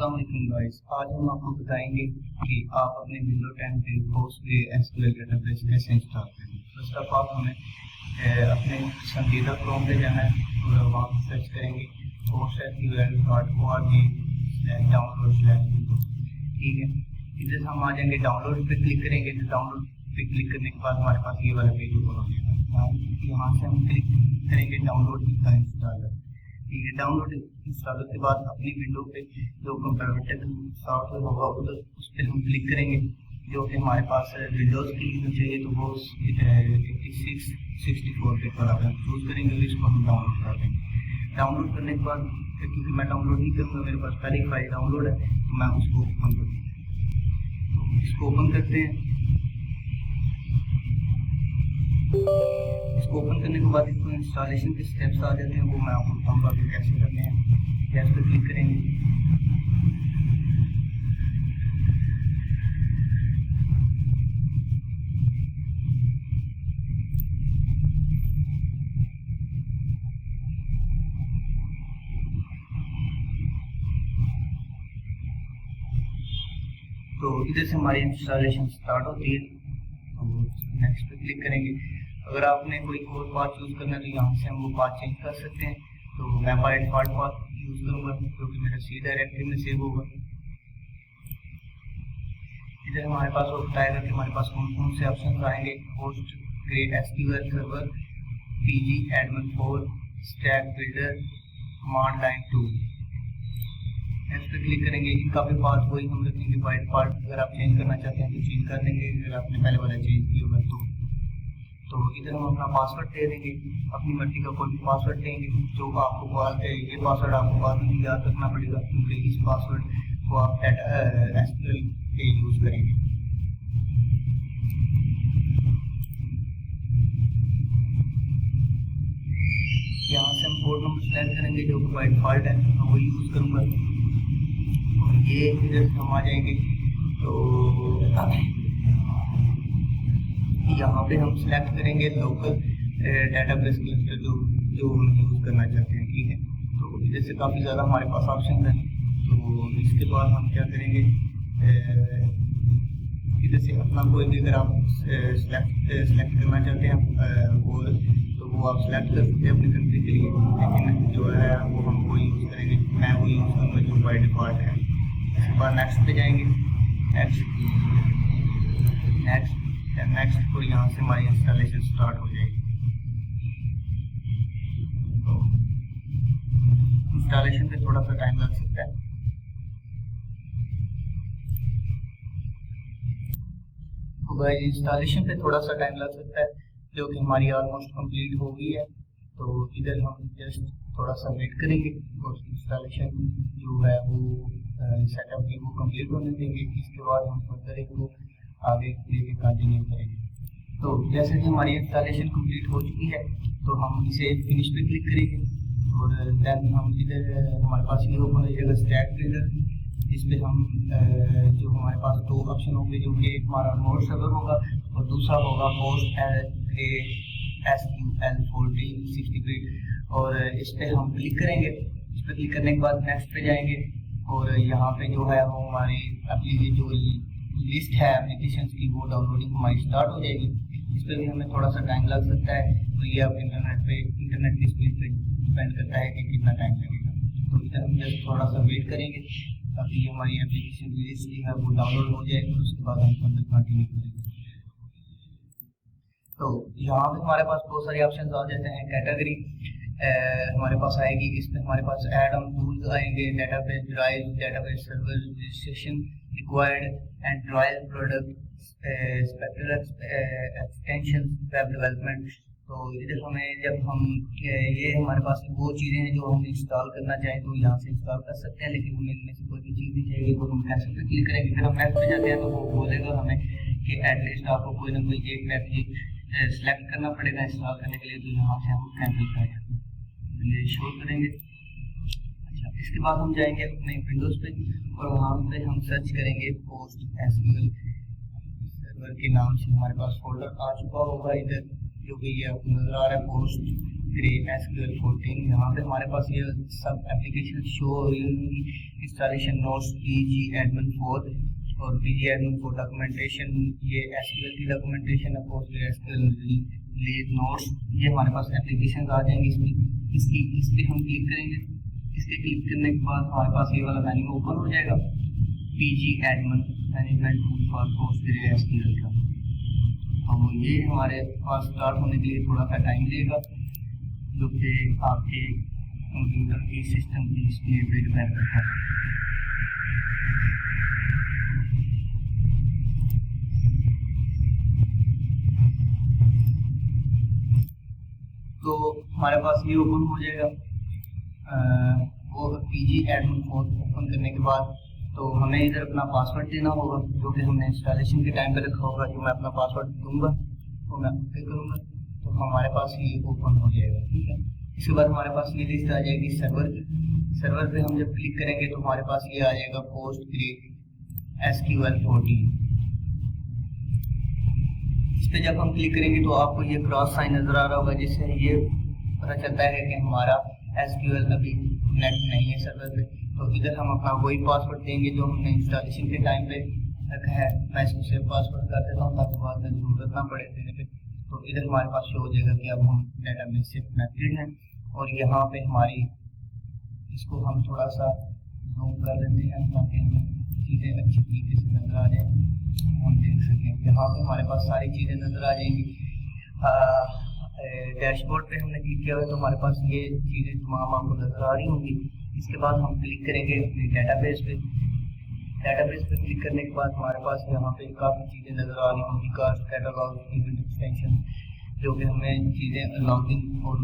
अस्सलाम वालेकुम गाइस, आज हम आपको बताएंगे कि आप अपने विंडो 10 पे PostgreSQL डेटाबेस कैसे इंस्टॉल करें। फर्स्ट ऑफ ऑल हमें अपने पसंदीदा क्रोम पे जाना है और वहाँ पर सर्च करेंगे postgreSQL.org/download/windows। ठीक है, इधर हम आ जाएंगे, डाउनलोड पे क्लिक करेंगे। तो डाउनलोड पे क्लिक करने के बाद हमारे पास ये वाला पेज ओपन हो जाएगा। यहाँ से हम क्लिक करेंगे डाउनलोड का इंस्टॉलर। ठीक है, डाउनलोड इंस्टॉलर के बाद अपनी विंडो पे जो कंपैटिबल सॉफ्टवेयर होगा उधर उस पर हम क्लिक करेंगे। जो कि हमारे पास विंडोज़ की चाहिए तो वो 86-64 पे पर हम चूज़ करेंगे, इसको हम डाउनलोड कर देंगे। डाउनलोड करने के बाद क्योंकि मैं डाउनलोड नहीं करूँगा, मेरे पास पहले ही फाइल डाउनलोड है तो मैं उसको ओपन करूँगा। तो इसको ओपन करते हैं। इसको ओपन करने के बाद इसको इंस्टॉलेशन के स्टेप्स आ जाते हैं, वो मैं आपको बताऊंगा कि कैसे करने हैं। गैस पे क्लिक करेंगे। तो इधर से हमारी इंस्टॉलेशन स्टार्ट होती है। तो नेक्स्ट पे क्लिक करेंगे। अगर आपने कोई और पाथ चूज करना है तो यहाँ से हम वो पाथ चेंज कर सकते हैं। तो मैं बाय डिफॉल्ट पाथ यूज करूँगा क्योंकि मेरा सी डायरेक्टरी में सेव होगा। इधर हमारे पास वो बताएगा कि हमारे पास कौन कौन से ऑप्शन आएंगे। PostgreSQL server, pgAdmin 4, stack builder, command line 2। इस पर क्लिक करेंगे। इनका भी पाथ वही हम रखेंगे बाय डिफॉल्ट। अगर आप चेंज करना चाहते हैं तो चेंज कर देंगे, अगर आपने पहले वाला चेंज किया होगा तो इधर हम अपना पासवर्ड दे देंगे, अपनी मर्जी का कोई भी पासवर्ड देंगे जो आपको ये पासवर्ड आपको बाद में याद रखना पड़ेगा क्योंकि इस पासवर्ड को आप एसक्यूएल पे यूज करेंगे। यहाँ से हम पोर्ट नंबर सेलेक्ट करेंगे जो बाय डिफॉल्ट है, मैं वही यूज करूँगा। और ये इधर हम आ जाएंगे तो यहाँ पे हम सिलेक्ट करेंगे लोकल डेटाबेस क्लस्टर जो हम यूज करना चाहते हैं। ठीक है, तो इधर से काफ़ी ज़्यादा हमारे पास ऑप्शन है। तो इसके बाद हम क्या करेंगे, इधर से अपना कोई भी अगर आप सिलेक्ट करना चाहते हैं तो वो आप सिलेक्ट कर सकते हैं अपनी कंट्री के लिए, लेकिन जो है वो हम वो यूज़ करेंगे। मैं वो यूज़ करूँगा जो बाय डिफॉल्ट है। इसके बाद नेक्स्ट पे जाएंगे। नेक्स्ट को यहाँ से हमारी इंस्टॉलेशन स्टार्ट हो जाएगी। तो इंस्टॉलेशन पे थोड़ा सा टाइम लग सकता है। तो गाइस इंस्टॉलेशन पे थोड़ा सा टाइम लग सकता है, जो कि हमारी ऑलमोस्ट कंप्लीट हो गई है। तो इधर हम जस्ट थोड़ा सा वेट करेंगे और इंस्टॉलेशन जो है वो सेटअप की वो कंप्लीट होने देंगे। इसके बाद हम फर्दर इसको आगे लेके कंटिन्यू करेंगे। तो जैसे कि हमारी इंस्टॉलेशन कंप्लीट हो चुकी है तो हम इसे फिनिश पे क्लिक करेंगे और देन हम इधर हमारे पास ये ओपन हो जाएगा स्टैक बिल्डर, जिस पे हम जो हमारे पास दो ऑप्शन होंगे, जो कि एक हमारा नोड सर्वर होगा और दूसरा होगा PostgreSQL 40-60 और इस पे हम क्लिक करेंगे। इस पे क्लिक करने के बाद नेक्स्ट पे जाएंगे और यहाँ पे जो है वो हमारी अपनी जो लिस्ट है एप्लीकेशन की वो डाउनलोडिंग हमारी स्टार्ट हो जाएगी। इस पर भी हमें थोड़ा सा टाइम लग सकता है, तो ये आप इंटरनेट की स्पीड पे डिपेंड करता है कि कितना टाइम लगेगा। तो इधर हम जस्ट थोड़ा सा वेट करेंगे ताकि ये हमारी एप्लीकेशन लिस्ट जो है वो डाउनलोड हो जाए और उसके बाद हम फर्दर कंटिन्यू करेंगे। तो यहाँ पे हमारे पास बहुत सारे ऑप्शन आ जाते हैं। कैटेगरी हमारे पास आएगी, इसमें हमारे पास ऐड ऑन टूल्स आएंगे, database drive, database server, registration required and drive product, spectral extension, web development. तो इधर हमें जब हम ये हमारे पास वो चीज़ें हैं जो हम इंस्टॉल करना चाहें तो यहाँ से इंस्टॉल कर सकते हैं, लेकिन हमें इनमें से कोई भी चीज़ नहीं चाहिए तो हम नेक्स्ट पे क्लिक करेंगे। फिर हम नेक्स्ट पे जाते हैं तो वो बोलेगा हमें कि एटलीस्ट आपको कोई ना कोई एक पैकेज सेलेक्ट करना पड़ेगा इंस्टॉल करने के लिए, तो यहाँ से हम कैंसिल कर जाते हैं, ये शो करेंगे। अच्छा, इसके बाद हम जाएंगे अपने विंडोज़ पे और वहाँ पे हम सर्च करेंगे PostgreSQL सर्वर के नाम से हमारे पास फोल्डर आ चुका होगा इधर, जो कि ये आपको नजर आ रहा है PostgreSQL 14। यहाँ पे हमारे पास ये सब एप्लीकेशन शो हो रही होंगी, इंस्टॉलेशन नोट्स pgAdmin 4 और pgAdmin 4 डॉक्यूमेंटेशन, ये SQL की डॉक्यूमेंटेशन है, PostgreSQL लीड नोट्स, ये हमारे पास एप्लीकेशन आ जाएंगे। इस पर हम क्लिक करेंगे। इस पर क्लिक करने के बाद हमारे पास ये वाला मेन्यू ओपन हो जाएगा, pgAdmin management tool for PostgreSQL का। तो ये हमारे पास स्टार्ट होने के लिए थोड़ा सा टाइम लेगा, जो कि आपके कंप्यूटर की सिस्टम की स्पीड पे डिपेंड करता है। तो हमारे पास ये ओपन हो जाएगा। वो pgAdmin 4 ओपन करने के बाद तो हमें इधर अपना पासवर्ड देना होगा, जो कि हमने इंस्टॉलेशन के टाइम पे रखा होगा। जो मैं अपना पासवर्ड दूंगा तो मैं ओके करूँगा, तो हमारे पास ये ओपन हो जाएगा। ठीक है, इसके बाद हमारे पास ये लिस्ट आ जाएगी सर्वर की। सर्वर पे हम जब क्लिक करेंगे तो हमारे पास ये आ जाएगा PostgreSQL 14। इस पे जब हम क्लिक करेंगे तो आपको ये क्रॉस साइन नजर आ रहा होगा, जिससे ये पता चलता है कि हमारा SQL अभी नेट नहीं है सर्वर पे। तो इधर हम अपना वही पासवर्ड देंगे जो हमने इंस्टॉलेशन के टाइम पे रखा है। मैं इसको सेव पासवर्ड कर देता हूँ ताकि बाद में जरूरत ना पड़े देने पे। तो इधर हमारे पास शो हो जाएगा कि अब हम डेटाबेस से कनेक्टेड हैं। और यहाँ पे हमारी, इसको हम थोड़ा सा जूम कर लेते हैं ताकि हमें चीज़ें अच्छी तरीके से नजर आ जाए, हम देख सकें। यहाँ पे हमारे पास सारी चीज़ें नजर आ जाएंगी। डैशबोर्ड पे हमने क्लिक किया हुआ तो हमारे पास ये चीज़ें तमाम आपको नजर आ रही होंगी। इसके बाद हम क्लिक करेंगे अपने डेटाबेस पे। डेटाबेस पे क्लिक करने के बाद हमारे पास यहाँ पे काफ़ी चीज़ें नजर आ रही होंगी, कास्ट, कैटलॉग, इवेंट एक्सटेंशन, जो कि हमें चीज़ें लॉगिन और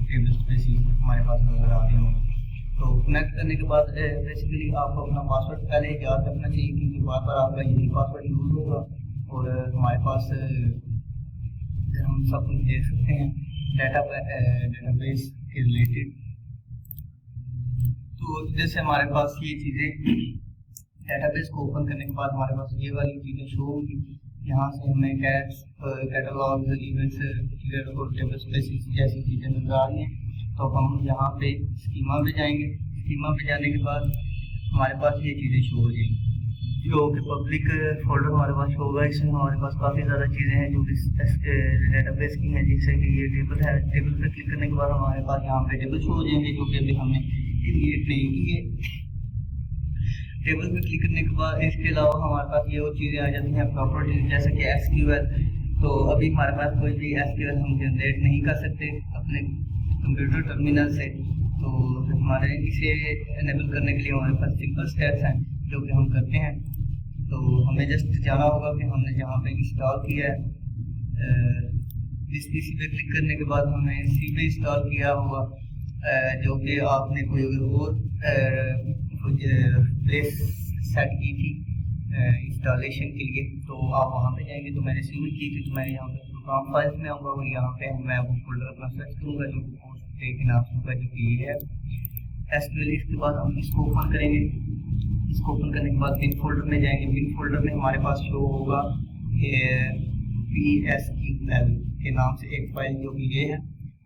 टेबल स्पेसिस हमारे पास नजर आ रही होंगी। तो कनेक्ट करने के बाद बेसिकली आपको अपना पासवर्ड पहले याद रखना चाहिए, क्योंकि बार बार आपका यही पासवर्ड यूज होगा। और हमारे पास हम सब कुछ देख सकते हैं डेटाबेस के रिलेटेड। तो जैसे हमारे पास ये चीज़ें डेटाबेस को ओपन करने के बाद हमारे पास ये वाली चीज़ें शो होंगी। यहाँ से हमें कैटलॉग, इवेंट्स और टेबल स्पेसिस जैसी चीज़ें नजर आ रही हैं। तो हम यहाँ पे स्कीमा पे जाएंगे। स्कीमा पे जाने के बाद हमारे पास ये चीज़ें शो हो जाएंगी, जो कि पब्लिक फोल्डर हमारे पास शो होगा। इसमें हमारे पास काफ़ी ज़्यादा चीज़ें हैं जो कि डेटाबेस की हैं, जैसे कि ये टेबल है। टेबल पे क्लिक करने के बाद हमारे पास यहाँ पे टेबल शो हो जाएंगे, जो कि अभी हमने क्रिएट नहीं की है। टेबल पे क्लिक करने के बाद इसके अलावा हमारे पास ये और चीज़ें आ जाती हैं प्रॉपर्टीज, जैसे कि SQL। तो अभी हमारे पास कोई भी SQL हम जनरेट नहीं कर सकते अपने कंप्यूटर टर्मिनल से। तो हमारे इसे एनेबल करने के लिए हमारे पास सिंपल स्टेप्स हैं जो कि हम करते हैं। तो हमें जस्ट जाना होगा कि हमने जहाँ पे इंस्टॉल किया है, इस PC पे क्लिक करने के बाद हमें C पे इंस्टॉल किया होगा, जो कि आपने कोई और प्लेस सेट की थी इंस्टॉलेशन के लिए। तो आप वहाँ पे जाएंगे। तो मैंने सी में की थी, तो मैं यहाँ पे प्रोग्राम फाइल्स में आऊँगा और यहाँ पे मैं वो फोल्डर अपना सर्च करूँगा जो कि नाम का जो कि ये है SQL। इसके बाद हम इसको ओपन करेंगे। इसको ओपन करने के बाद बिन फोल्डर में जाएंगे। बिन फोल्डर में हमारे पास शो होगा PSQL के नाम से एक फाइल जो कि ये है।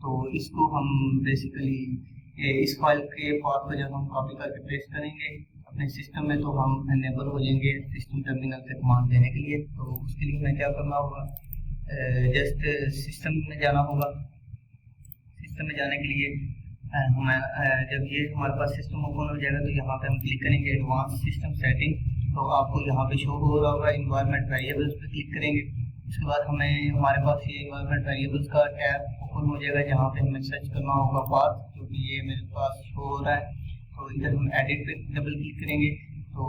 तो इसको हम बेसिकली इस फाइल के पाथ को जब हम कॉपी करके पेस्ट करेंगे अपने सिस्टम में, तो हम एनेबल हो जाएंगे सिस्टम टर्मिनल से कमांड देने के लिए। तो उसके लिए हमें क्या करना होगा, जस्ट सिस्टम में जाना होगा। सिस्टम में जाने के लिए हमें जब ये हमारे पास सिस्टम ओपन हो जाएगा तो यहाँ पे हम क्लिक करेंगे एडवांस सिस्टम सेटिंग। तो आपको यहाँ पे शो हो रहा होगा इन्वायरमेंट वेरिएबल्स पे क्लिक करेंगे। उसके बाद हमें हमारे पास ये इन्वायरमेंट वेरिएबल्स का टैब ओपन हो जाएगा, जहाँ पे हमें सर्च करना होगा पाथ, क्योंकि ये मेरे पास शो हो रहा है। तो इधर हम एडिट पे डबल क्लिक करेंगे। तो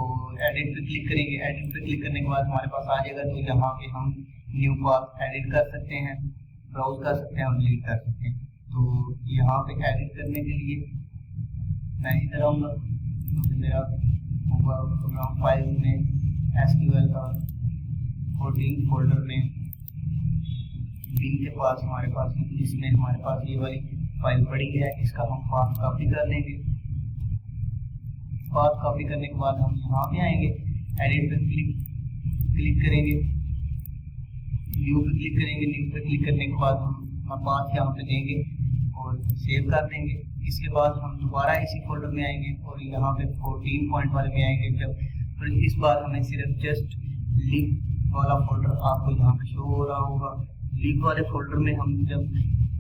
एडिट पे क्लिक करेंगे। एडिट पे क्लिक करने के बाद हमारे पास आ जाएगा। तो यहाँ पे हम न्यू पाथ एडिट कर सकते हैं, ब्राउज कर सकते हैं और डिलीट कर सकते हैं। तो यहाँ पे एडिट करने के लिए मैं इधर आऊँगा, क्योंकि मेरा होगा प्रोग्राम फाइल में SQL का 14 फोल्डर में बिन के पास हमारे पास, जिसमें हमारे पास ये वाली फाइल पड़ी है, इसका हम पाथ कॉपी कर लेंगे। पाथ कॉपी करने के बाद हम यहाँ पे आएंगे, एडिट पे क्लिक करेंगे, न्यू पे क्लिक करेंगे। न्यू पे क्लिक करने के बाद हम अपना पाथ यहाँ पे देंगे और सेव कर देंगे। इसके बाद हम दोबारा इसी फोल्डर में आएंगे और यहाँ पे 14 पॉइंट वाले में आएंगे जब, तो इस बार हमें सिर्फ जस्ट लिंक वाला फोल्डर आपको यहाँ पे शो हो रहा होगा। लिंक वाले फोल्डर में हम जब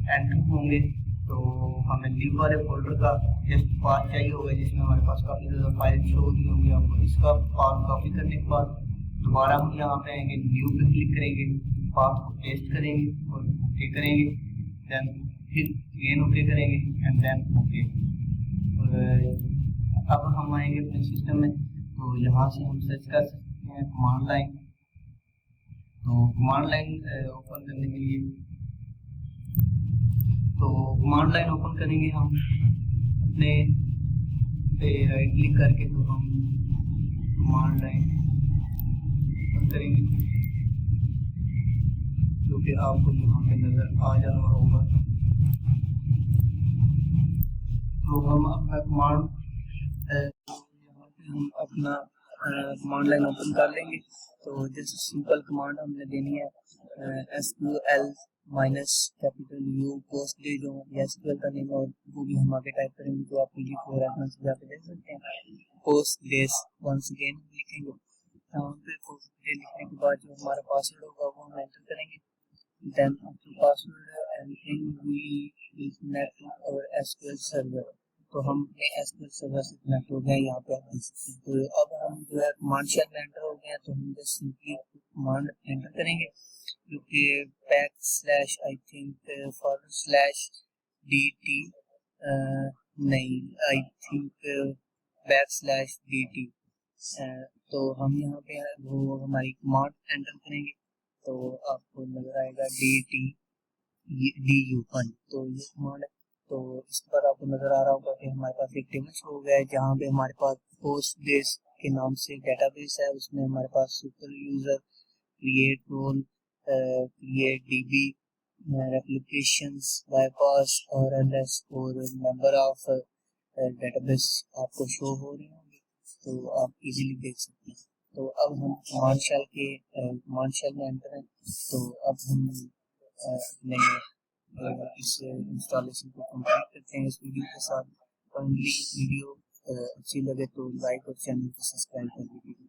एंटर होंगे तो हमें लिंक वाले फोल्डर का जस्ट पाथ चाहिए होगा, जिसमें हमारे पास काफ़ी ज़्यादा फाइल शो होगी होंगी आपको। इसका पाथ कॉपी करने के बाद दोबारा हम यहाँ पे आएंगे, न्यू पे क्लिक करेंगे, पाथ को पेस्ट करेंगे और ओके करेंगे, देन फिर अगेन ओके करेंगे एंड देन ओके। और अब हम आएंगे अपने सिस्टम में, तो यहाँ से हम सर्च कर सकते हैं कमांड लाइन। तो कमांड लाइन ओपन करने के लिए, तो कमांड लाइन ओपन करेंगे हम अपने पे राइट क्लिक करके, तो हम कमांड लाइन ओपन करेंगे जो कि आपको यहाँ पे नजर आ जा रहा होगा। तो हम अपना कमांड यहाँ पे हम अपना कमांड लाइन ओपन कर लेंगे। तो जैसे सिंपल कमांड हमने देनी है SQL -U पोस्ट डे, जो SQL का नेम और वो भी हम आगे टाइप करेंगे, तो आप pg से जाकर देख सकते हैं। पोस्ट डेज वंस अगेन लिखेंगे, यहाँ पे पोस्ट डे लिखने के बाद जो हमारा पासवर्ड होगा वो हम एंटर करेंगे। Then after password entering we will connect to our SQL server. तो हम अपने SQL सर्वर से कनेक्ट हो गए, यहाँ पे आप देख सकते हैं। तो अब हम जो है कमांड शेल में एंटर हो गए हैं, तो हम जस्ट सिंपली कमांड एंटर करेंगे जो कि /I think /DT नहीं I think /DT। तो हम यहाँ पे वो हमारी कमांड एंटर करेंगे, तो आपको नजर आएगा DTDU1, तो ये कमांड है। तो इस पर आपको नजर आ रहा होगा कि हमारे पास एक टेबल शो हो गया है, जहाँ पे हमारे पास पोस्ट डेज के नाम से डेटाबेस है। उसमें हमारे पास super user, create role, create DB, applications, bypass और एलएस और नंबर ऑफ डेटाबेस आपको शो हो रहे होंगे, तो आप इजीली देख सकते हैं। तो अब हम कमांड शेल में एंटर हैं, तो अब हम अपने इस इंस्टॉलेशन को कंप्लीट करते हैं इस वीडियो के साथ। फाइनली वीडियो अच्छी लगे तो लाइक और चैनल को सब्सक्राइब कर दीजिए।